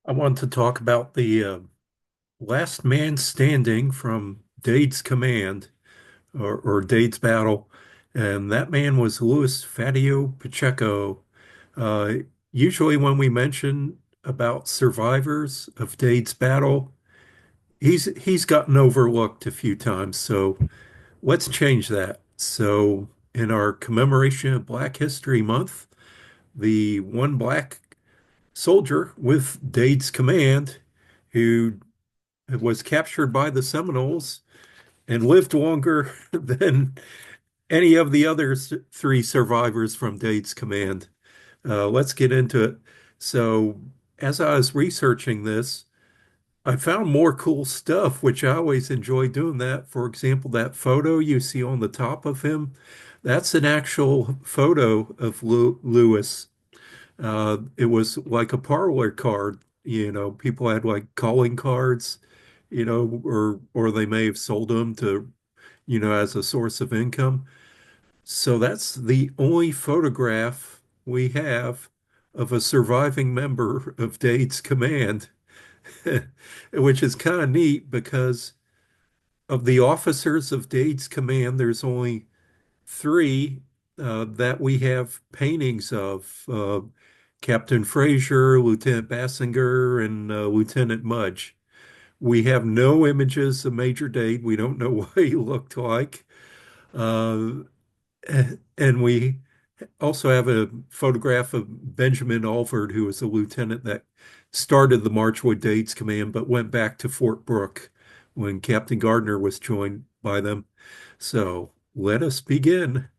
I want to talk about the last man standing from Dade's command or Dade's battle. And that man was Louis Fatio Pacheco. Uh, Usually, when we mention about survivors of Dade's battle, he's gotten overlooked a few times. So let's change that. So, in our commemoration of Black History Month, the one black soldier with Dade's command who was captured by the Seminoles and lived longer than any of the other three survivors from Dade's command. Let's get into it. So, as I was researching this, I found more cool stuff, which I always enjoy doing that. For example, that photo you see on the top of him, that's an actual photo of Lewis. It was like a parlor card. People had like calling cards, or they may have sold them to, as a source of income. So that's the only photograph we have of a surviving member of Dade's command, which is kind of neat because of the officers of Dade's command, there's only three that we have paintings of. Captain Fraser, Lieutenant Bassinger, and Lieutenant Mudge. We have no images of Major Dade. We don't know what he looked like. Uh, and we also have a photograph of Benjamin Alford, who was a lieutenant that started the March with Dade's command, but went back to Fort Brooke when Captain Gardner was joined by them. So let us begin.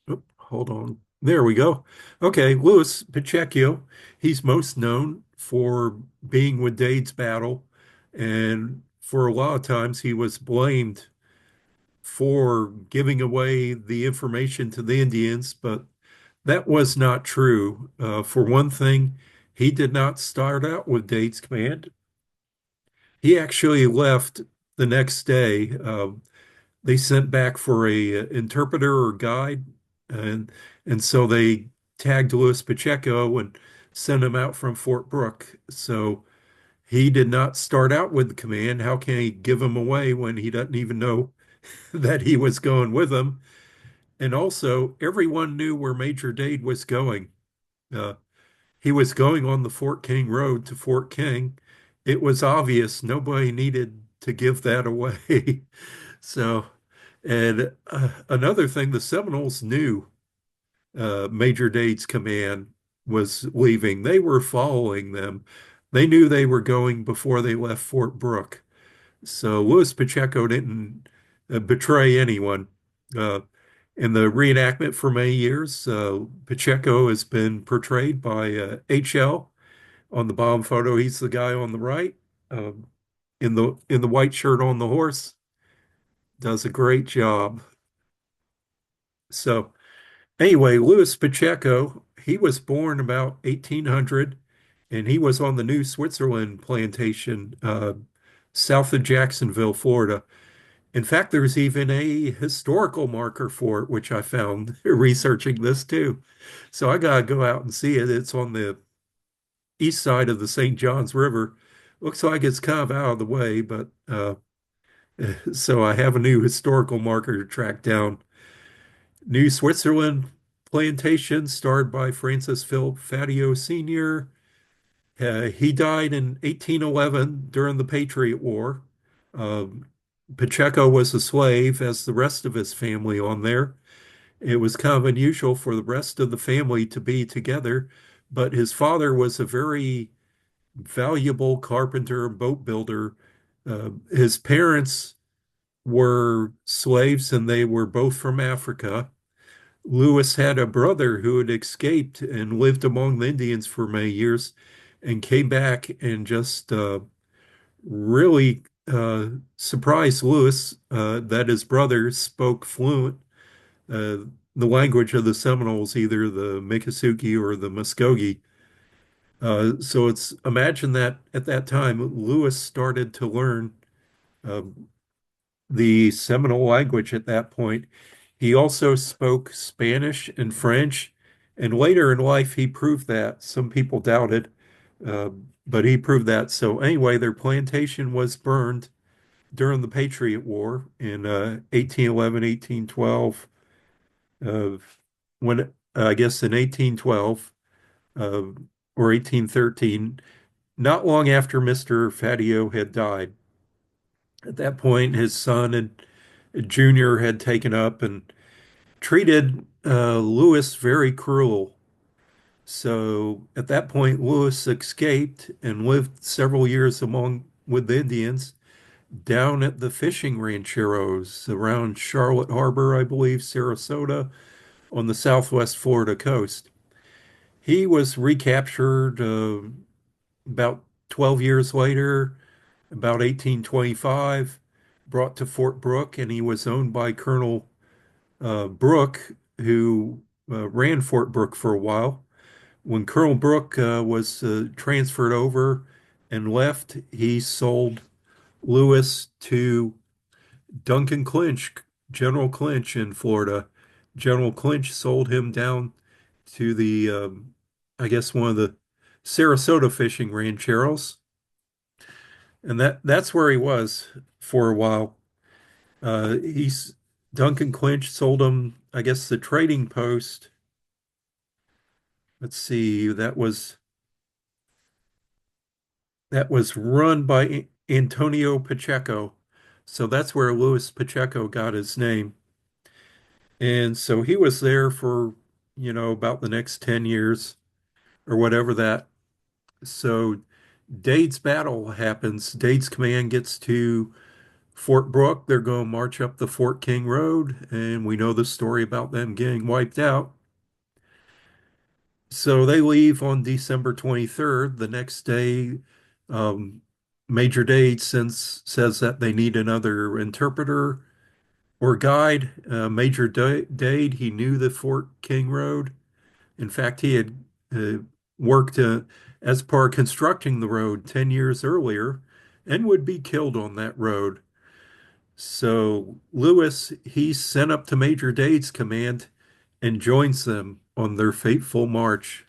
Oh, hold on. There we go. Okay, Louis Pacheco. He's most known for being with Dade's battle, and for a lot of times he was blamed for giving away the information to the Indians, but that was not true. For one thing, he did not start out with Dade's command. He actually left the next day. They sent back for a interpreter or guide, and and so they tagged Louis Pacheco and sent him out from Fort Brooke. So he did not start out with the command. How can he give him away when he doesn't even know that he was going with them? And also, everyone knew where Major Dade was going. Uh, he was going on the Fort King Road to Fort King. It was obvious. Nobody needed to give that away. So, and another thing, the Seminoles knew Major Dade's command was leaving. They were following them. They knew they were going before they left Fort Brooke. So Louis Pacheco didn't betray anyone. Uh, in the reenactment for many years, Pacheco has been portrayed by HL on the bomb photo. He's the guy on the right, in the white shirt on the horse. Does a great job. So anyway, Louis Pacheco, he was born about 1800, and he was on the New Switzerland plantation south of Jacksonville, Florida. In fact, there's even a historical marker for it, which I found researching this too. So I gotta go out and see it. It's on the east side of the St. Johns River. Looks like it's kind of out of the way, but so I have a new historical marker to track down. New Switzerland plantation started by Francis Philip Fatio Sr. He died in 1811 during the Patriot War. Um, Pacheco was a slave, as the rest of his family on there. It was kind of unusual for the rest of the family to be together, but his father was a very valuable carpenter and boat builder. His parents were slaves and they were both from Africa. Lewis had a brother who had escaped and lived among the Indians for many years and came back and just really surprised Lewis that his brother spoke fluent uh, the language of the Seminoles, either the Miccosukee or the Muskogee. So it's imagine that at that time, Lewis started to learn uh, the Seminole language at that point. He also spoke Spanish and French, and later in life he proved that. Some people doubted, Uh, but he proved that. So anyway, their plantation was burned during the Patriot War in 1811, 1812. Uh, when I guess in 1812 uh, or 1813, not long after Mr. Fatio had died. At that point, his son and Junior had taken up and treated Lewis very cruel. So at that point, Lewis escaped and lived several years among with the Indians down at the fishing rancheros around Charlotte Harbor, I believe, Sarasota, on the southwest Florida coast. He was recaptured about 12 years later, about 1825, brought to Fort Brooke, and he was owned by Colonel Brooke, who ran Fort Brooke for a while. When Colonel Brooke was transferred over and left, he sold Lewis to Duncan Clinch, General Clinch in Florida. General Clinch sold him down to I guess one of the Sarasota fishing rancheros, and that's where he was for a while. He's Duncan Clinch sold him, I guess, the trading post. Let's see, that was run by Antonio Pacheco. So that's where Louis Pacheco got his name. And so he was there for, about the next 10 years or whatever that. So Dade's battle happens. Dade's command gets to Fort Brooke. They're going to march up the Fort King Road, and we know the story about them getting wiped out. So they leave on December 23rd. The next day, um, Major Dade says that they need another interpreter or guide. Major Dade, he knew the Fort King Road. In fact, he had uh, worked as part of constructing the road 10 years earlier and would be killed on that road. So Lewis, he's sent up to Major Dade's command and joins them on their fateful march.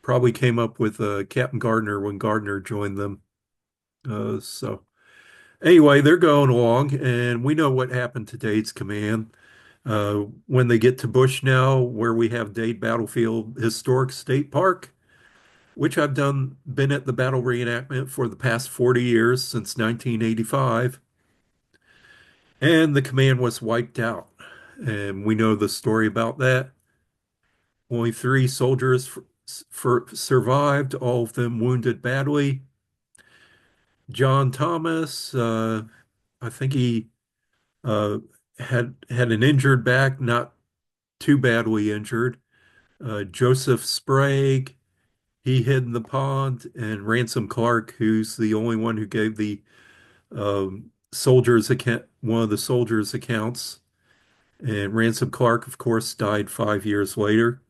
Probably came up with Captain Gardner when Gardner joined them. So anyway, they're going along, and we know what happened to Dade's command. When they get to Bushnell, where we have Dade Battlefield Historic State Park, which been at the battle reenactment for the past 40 years since 1985, and the command was wiped out. And we know the story about that. Only three soldiers survived, all of them wounded badly. John Thomas, I think he uh, had an injured back, not too badly injured. Joseph Sprague, he hid in the pond, and Ransom Clark, who's the only one who gave the soldiers account, one of the soldiers' accounts. And Ransom Clark, of course, died 5 years later.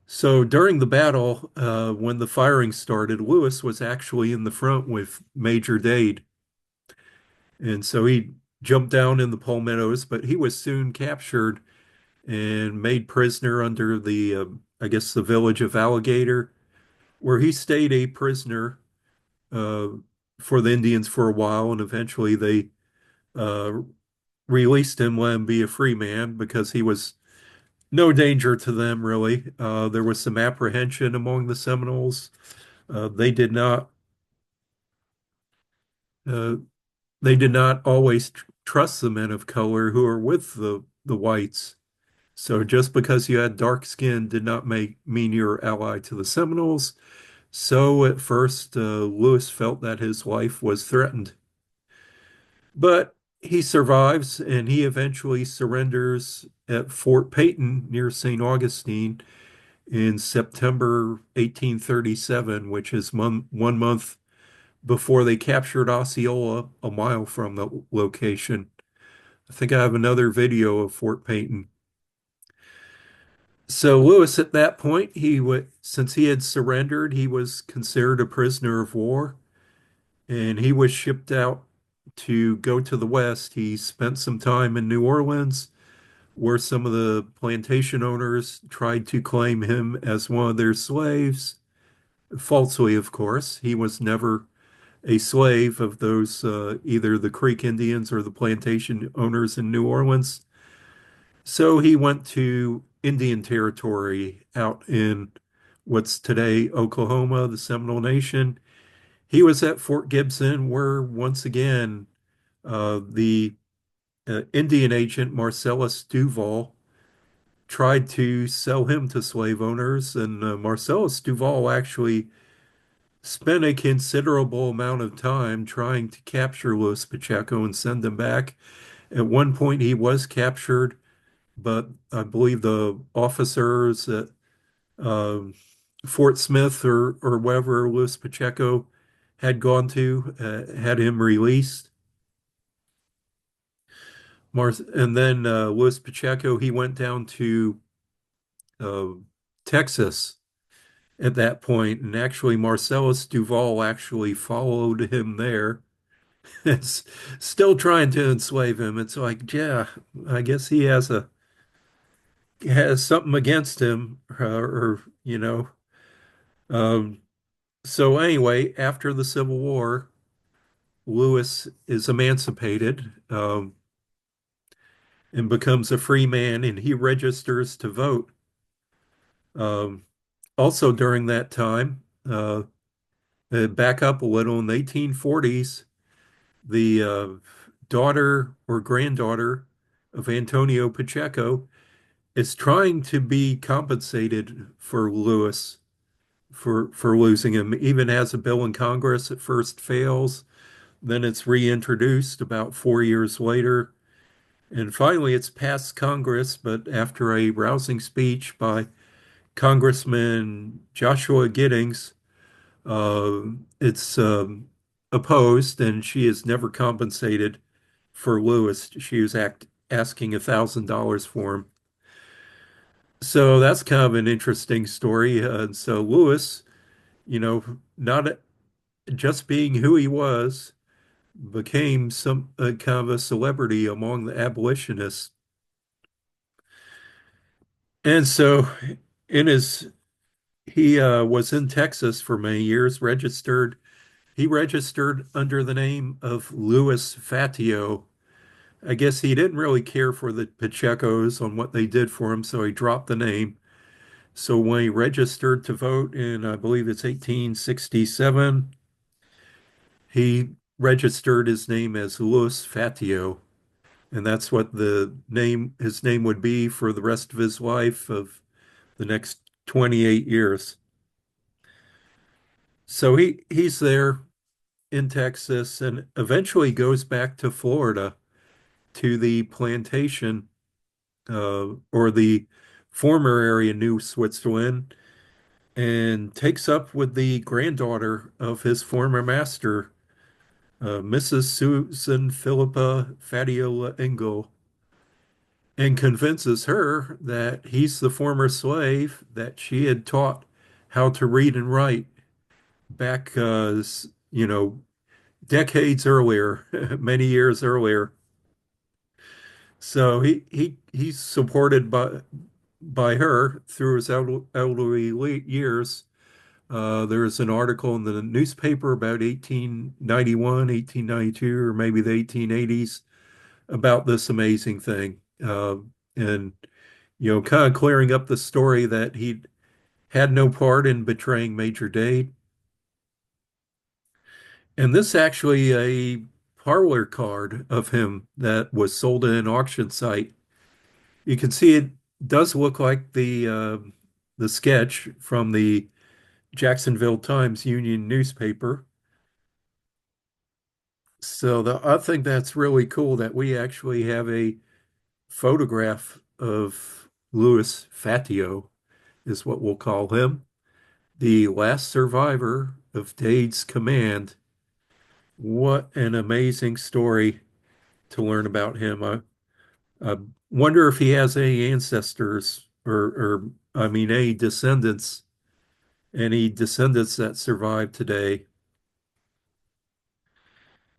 So during the battle, when the firing started, Lewis was actually in the front with Major Dade. And so he jumped down in the palmettos, but he was soon captured and made prisoner under I guess, the village of Alligator, where he stayed a prisoner uh, for the Indians for a while, and eventually they uh, released him, let him be a free man because he was no danger to them, really. There was some apprehension among the Seminoles. They did not uh, they did not always trust the men of color who were with the whites. So just because you had dark skin did not mean you were allied to the Seminoles. So at first, Lewis felt that his life was threatened. But he survives and he eventually surrenders at Fort Peyton near St. Augustine in September 1837, which is 1 month before they captured Osceola, a mile from the location. I think I have another video of Fort Peyton. So Lewis, at that point, since he had surrendered, he was considered a prisoner of war, and he was shipped out to go to the West. He spent some time in New Orleans, where some of the plantation owners tried to claim him as one of their slaves. falsely, of course. He was never a slave of those either the Creek Indians or the plantation owners in New Orleans. So he went to Indian Territory out in what's today Oklahoma, the Seminole Nation. He was at Fort Gibson, where once again the Indian agent Marcellus Duval tried to sell him to slave owners, and Marcellus Duval actually spent a considerable amount of time trying to capture Louis Pacheco and send him back. At one point, he was captured, but I believe the officers at um, Fort Smith or wherever Louis Pacheco had gone to had him released. And then Louis Pacheco, he went down to uh, Texas at that point, and actually Marcellus Duval actually followed him there. It's still trying to enslave him. It's like, yeah, I guess he has something against him, or you know. Um, so anyway, after the Civil War, Lewis is emancipated and becomes a free man, and he registers to vote. Um, Also during that time, back up a little in the 1840s, the daughter or granddaughter of Antonio Pacheco is trying to be compensated for Lewis for losing him. Even has a bill in Congress. At first fails, then it's reintroduced about 4 years later, and finally it's passed Congress. But after a rousing speech by Congressman Joshua Giddings, it's opposed, and she is never compensated for Lewis. She was asking $1,000 for him. So that's kind of an interesting story. So Lewis, not just being who he was, became some kind of a celebrity among the abolitionists. And so in his he was in Texas for many years, registered. He registered under the name of Louis Fatio. I guess he didn't really care for the Pachecos on what they did for him, so he dropped the name. So when he registered to vote in, I believe it's 1867, he registered his name as Louis Fatio, and that's what his name would be for the rest of his life of the next 28 years. So he's there in Texas and eventually goes back to Florida to the plantation or the former area New Switzerland and takes up with the granddaughter of his former master, Mrs. Susan Philippa Fadiola Engel, and convinces her that he's the former slave that she had taught how to read and write back, you know, decades earlier, many years earlier. So he's supported by her through his elderly years. There's an article in the newspaper about 1891, 1892, or maybe the 1880s about this amazing thing. And, kind of clearing up the story that he had no part in betraying Major Dade. And this actually a parlor card of him that was sold at an auction site. You can see it does look like the sketch from the Jacksonville Times Union newspaper. So I think that's really cool that we actually have a photograph of Louis Fatio, is what we'll call him, the last survivor of Dade's command. What an amazing story to learn about him. I wonder if he has any ancestors or I mean, any descendants that survive today.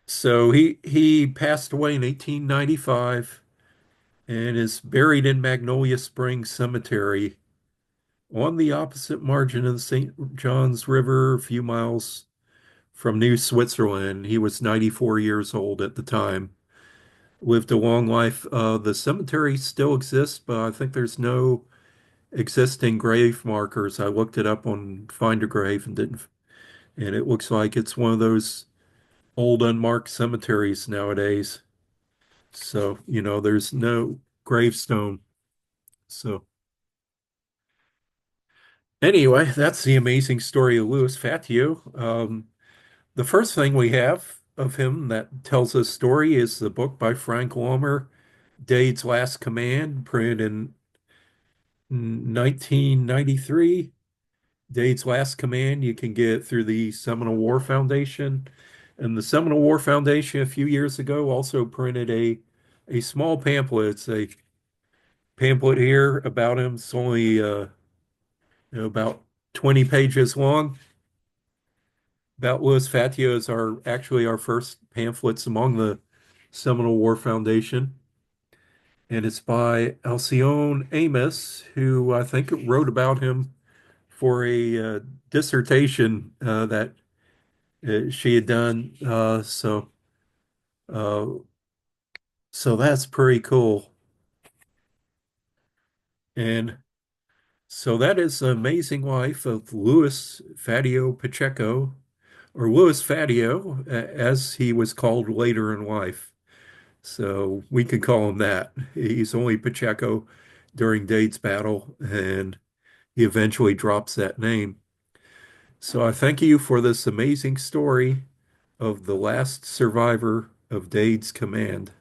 So he passed away in 1895 and is buried in Magnolia Springs Cemetery on the opposite margin of the St. John's River, a few miles from New Switzerland. He was 94 years old at the time. Lived a long life. The cemetery still exists, but I think there's no existing grave markers. I looked it up on Find a Grave and didn't, and it looks like it's one of those old unmarked cemeteries nowadays. So, there's no gravestone. So, anyway, that's the amazing story of Louis Fatio. The first thing we have of him that tells us story is the book by Frank Laumer, Dade's Last Command, printed in 1993. Dade's Last Command you can get through the Seminole War Foundation. And the Seminole War Foundation a few years ago also printed a small pamphlet. It's a pamphlet here about him. It's only about 20 pages long. About Louis Fatio is actually our first pamphlets among the Seminole War Foundation. And it's by Alcione Amos, who I think wrote about him for a dissertation that she had done. Uh, so that's pretty cool. And so that is the amazing life of Louis Fatio Pacheco, or Louis Fatio, as he was called later in life. So we could call him that. He's only Pacheco during Dade's battle, and he eventually drops that name. So I thank you for this amazing story of the last survivor of Dade's command.